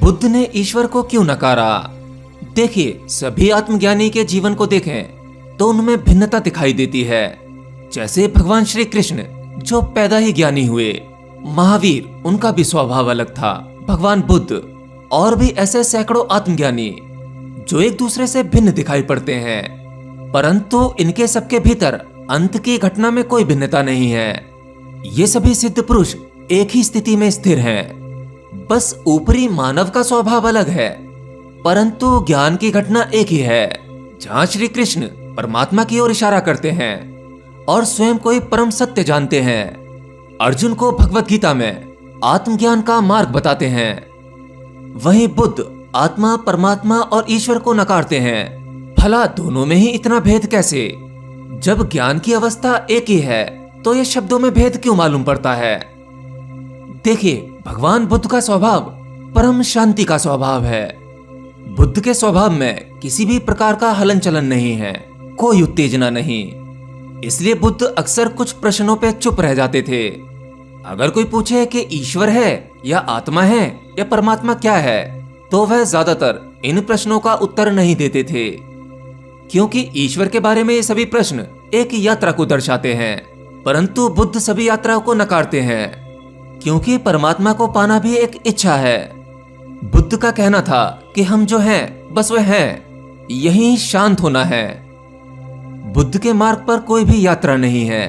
बुद्ध ने ईश्वर को क्यों नकारा? देखिए, सभी आत्मज्ञानी के जीवन को देखें तो उनमें भिन्नता दिखाई देती है। जैसे भगवान श्री कृष्ण जो पैदा ही ज्ञानी हुए, महावीर उनका भी स्वभाव अलग था, भगवान बुद्ध और भी ऐसे सैकड़ों आत्मज्ञानी जो एक दूसरे से भिन्न दिखाई पड़ते हैं, परंतु इनके सबके भीतर अंत की घटना में कोई भिन्नता नहीं है। ये सभी सिद्ध पुरुष एक ही स्थिति में स्थिर हैं। बस ऊपरी मानव का स्वभाव अलग है, परंतु ज्ञान की घटना एक ही है। जहां श्री कृष्ण परमात्मा की ओर इशारा करते हैं और स्वयं कोई परम सत्य जानते हैं, अर्जुन को भगवत गीता में आत्मज्ञान का मार्ग बताते हैं, वहीं बुद्ध आत्मा, परमात्मा और ईश्वर को नकारते हैं। भला दोनों में ही इतना भेद कैसे? जब ज्ञान की अवस्था एक ही है तो ये शब्दों में भेद क्यों मालूम पड़ता है? देखिए, भगवान बुद्ध का स्वभाव परम शांति का स्वभाव है। बुद्ध के स्वभाव में किसी भी प्रकार का हलन चलन नहीं है, कोई उत्तेजना नहीं। इसलिए बुद्ध अक्सर कुछ प्रश्नों पे चुप रह जाते थे। अगर कोई पूछे कि ईश्वर है या आत्मा है या परमात्मा क्या है, तो वह ज्यादातर इन प्रश्नों का उत्तर नहीं देते थे, क्योंकि ईश्वर के बारे में ये सभी प्रश्न एक यात्रा को दर्शाते हैं। परंतु बुद्ध सभी यात्राओं को नकारते हैं, क्योंकि परमात्मा को पाना भी एक इच्छा है। बुद्ध का कहना था कि हम जो हैं बस वह हैं, यही शांत होना है। बुद्ध के मार्ग पर कोई भी यात्रा नहीं है।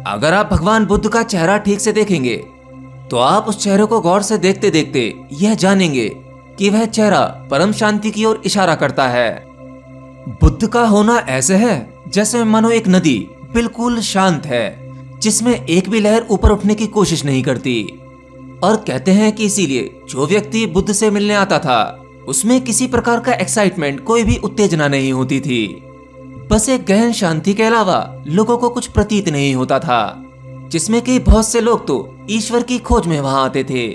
अगर आप भगवान बुद्ध का चेहरा ठीक से देखेंगे तो आप उस चेहरे को गौर से देखते देखते यह जानेंगे कि वह चेहरा परम शांति की ओर इशारा करता है। बुद्ध का होना ऐसे है जैसे मानो एक नदी बिल्कुल शांत है, जिसमें एक भी लहर ऊपर उठने की कोशिश नहीं करती। और कहते हैं कि इसीलिए जो व्यक्ति बुद्ध से मिलने आता था उसमें किसी प्रकार का एक्साइटमेंट, कोई भी उत्तेजना नहीं होती थी। बस एक गहन शांति के अलावा लोगों को कुछ प्रतीत नहीं होता था, जिसमें कि बहुत से लोग तो ईश्वर की खोज में वहां आते थे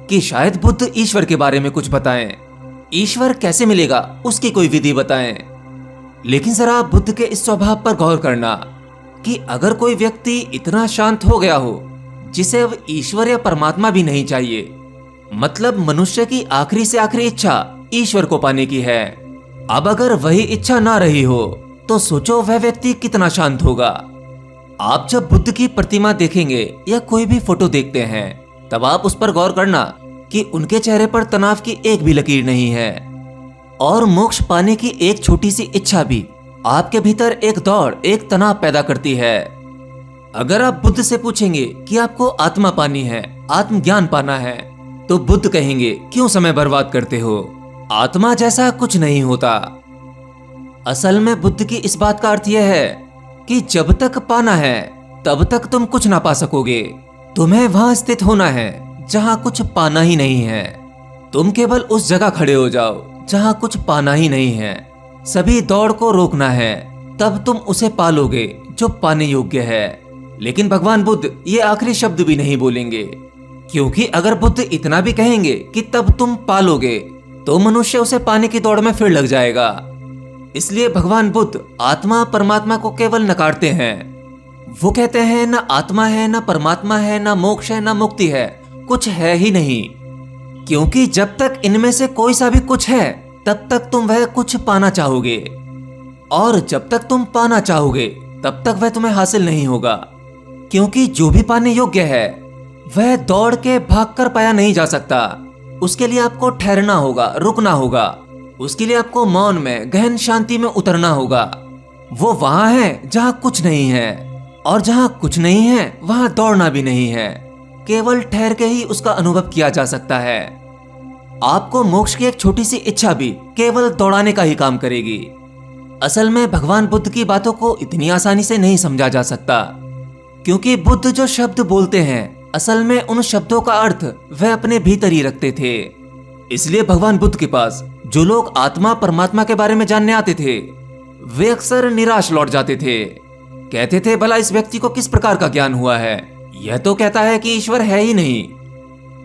कि शायद बुद्ध ईश्वर के बारे में कुछ बताएं, ईश्वर कैसे मिलेगा उसकी कोई विधि बताएं। लेकिन जरा आप बुद्ध के इस स्वभाव पर गौर करना कि अगर कोई व्यक्ति इतना शांत हो गया हो जिसे अब ईश्वर या परमात्मा भी नहीं चाहिए, मतलब मनुष्य की आखिरी से आखिरी इच्छा ईश्वर को पाने की है, अब अगर वही इच्छा ना रही हो तो सोचो वह व्यक्ति कितना शांत होगा। आप जब बुद्ध की प्रतिमा देखेंगे या कोई भी फोटो देखते हैं, तब आप उस पर गौर करना कि उनके चेहरे पर तनाव की एक भी लकीर नहीं है, और मोक्ष पाने की एक छोटी सी इच्छा भी आपके भीतर एक दौड़, एक तनाव पैदा करती है। अगर आप बुद्ध से पूछेंगे कि आपको आत्मा पानी है, आत्मज्ञान पाना है, तो बुद्ध कहेंगे क्यों समय बर्बाद करते हो, आत्मा जैसा कुछ नहीं होता। असल में बुद्ध की इस बात का अर्थ यह है कि जब तक पाना है तब तक तुम कुछ ना पा सकोगे। तुम्हें वहां स्थित होना है जहां कुछ पाना ही नहीं है। तुम केवल उस जगह खड़े हो जाओ जहां कुछ पाना ही नहीं है। सभी दौड़ को रोकना है, तब तुम उसे पालोगे जो पाने योग्य है। लेकिन भगवान बुद्ध ये आखिरी शब्द भी नहीं बोलेंगे, क्योंकि अगर बुद्ध इतना भी कहेंगे कि तब तुम पालोगे, तो मनुष्य उसे पाने की दौड़ में फिर लग जाएगा। इसलिए भगवान बुद्ध आत्मा, परमात्मा को केवल नकारते हैं। वो कहते हैं ना आत्मा है, ना परमात्मा है, ना मोक्ष है, ना मुक्ति है, कुछ है ही नहीं। क्योंकि जब तक इनमें से कोई सा भी कुछ है तब तक तुम वह कुछ पाना चाहोगे, और जब तक तुम पाना चाहोगे तब तक वह तुम्हें हासिल नहीं होगा। क्योंकि जो भी पाने योग्य है वह दौड़ के भागकर पाया नहीं जा सकता। उसके लिए आपको ठहरना होगा, रुकना होगा। उसके लिए आपको मौन में, गहन शांति में उतरना होगा। वो वहां है जहां कुछ नहीं है, और जहां कुछ नहीं है वहां दौड़ना भी नहीं है। केवल ठहर के ही उसका अनुभव किया जा सकता है। आपको मोक्ष की एक छोटी सी इच्छा भी केवल दौड़ाने का ही काम करेगी। असल में भगवान बुद्ध की बातों को इतनी आसानी से नहीं समझा जा सकता, क्योंकि बुद्ध जो शब्द बोलते हैं असल में उन शब्दों का अर्थ वह अपने भीतर ही रखते थे। इसलिए भगवान बुद्ध के पास जो लोग आत्मा, परमात्मा के बारे में जानने आते थे, वे अक्सर निराश लौट जाते थे। कहते थे भला इस व्यक्ति को किस प्रकार का ज्ञान हुआ है, यह तो कहता है कि ईश्वर है ही नहीं।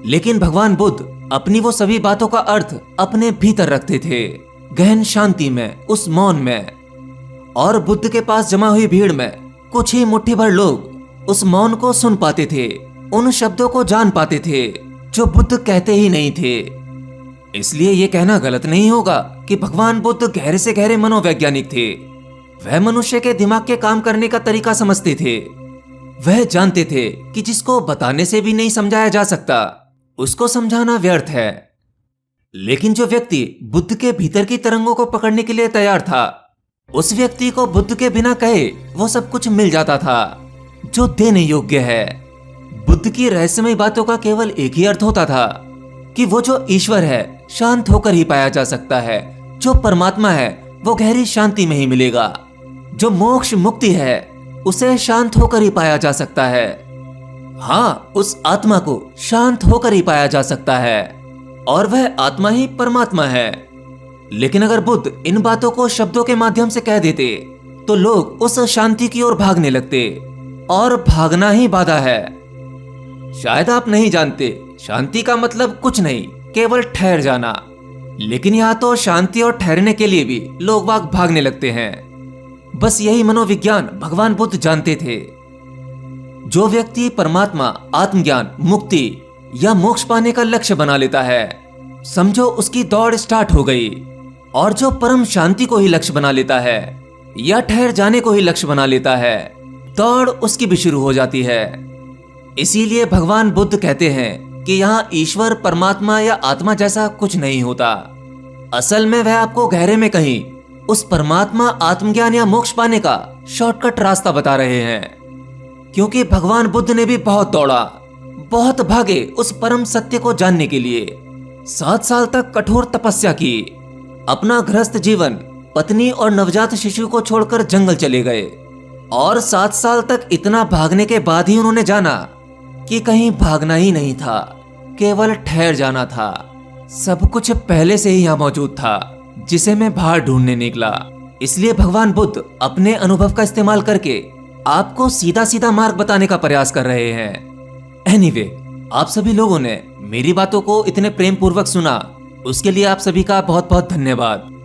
लेकिन भगवान बुद्ध अपनी वो सभी बातों का अर्थ अपने भीतर रखते थे, गहन शांति में, उस मौन में। और बुद्ध के पास जमा हुई भीड़ में कुछ ही मुट्ठी भर लोग उस मौन को सुन पाते थे, उन शब्दों को जान पाते थे जो बुद्ध कहते ही नहीं थे। इसलिए ये कहना गलत नहीं होगा कि भगवान बुद्ध गहरे से गहरे मनोवैज्ञानिक थे। वह मनुष्य के दिमाग के काम करने का तरीका समझते थे। वह जानते थे कि जिसको बताने से भी नहीं समझाया जा सकता, उसको समझाना व्यर्थ है। लेकिन जो व्यक्ति बुद्ध के भीतर की तरंगों को पकड़ने के लिए तैयार था, उस व्यक्ति को बुद्ध के बिना कहे वो सब कुछ मिल जाता था जो देने योग्य है। बुद्ध की रहस्यमय बातों का केवल एक ही अर्थ होता था कि वो जो ईश्वर है शांत होकर ही पाया जा सकता है। जो परमात्मा है वो गहरी शांति में ही मिलेगा। जो मोक्ष मुक्ति है उसे शांत होकर ही पाया जा सकता है। हाँ, उस आत्मा को शांत होकर ही पाया जा सकता है और वह आत्मा ही परमात्मा है। लेकिन अगर बुद्ध इन बातों को शब्दों के माध्यम से कह देते तो लोग उस शांति की ओर भागने लगते, और भागना ही बाधा है। शायद आप नहीं जानते, शांति का मतलब कुछ नहीं, केवल ठहर जाना। लेकिन यहाँ तो शांति और ठहरने के लिए भी लोग बाग भागने लगते हैं। बस यही मनोविज्ञान भगवान बुद्ध जानते थे। जो व्यक्ति परमात्मा, आत्मज्ञान, मुक्ति या मोक्ष पाने का लक्ष्य बना लेता है, समझो उसकी दौड़ स्टार्ट हो गई। और जो परम शांति को ही लक्ष्य बना लेता है या ठहर जाने को ही लक्ष्य बना लेता है, दौड़ उसकी भी शुरू हो जाती है। इसीलिए भगवान बुद्ध कहते हैं कि यहाँ ईश्वर, परमात्मा या आत्मा जैसा कुछ नहीं होता। असल में वह आपको गहरे में कहीं उस परमात्मा, आत्मज्ञान या मोक्ष पाने का शॉर्टकट रास्ता बता रहे हैं। क्योंकि भगवान बुद्ध ने भी बहुत दौड़ा, बहुत भागे उस परम सत्य को जानने के लिए। 7 साल तक कठोर तपस्या की, अपना गृहस्थ जीवन, पत्नी और नवजात शिशु को छोड़कर जंगल चले गए। और 7 साल तक इतना भागने के बाद ही उन्होंने जाना कि कहीं भागना ही नहीं था, केवल ठहर जाना था। सब कुछ पहले से ही यहाँ मौजूद था, जिसे मैं बाहर ढूंढने निकला। इसलिए भगवान बुद्ध अपने अनुभव का इस्तेमाल करके आपको सीधा सीधा मार्ग बताने का प्रयास कर रहे हैं। एनीवे, आप सभी लोगों ने मेरी बातों को इतने प्रेम पूर्वक सुना, उसके लिए आप सभी का बहुत बहुत धन्यवाद।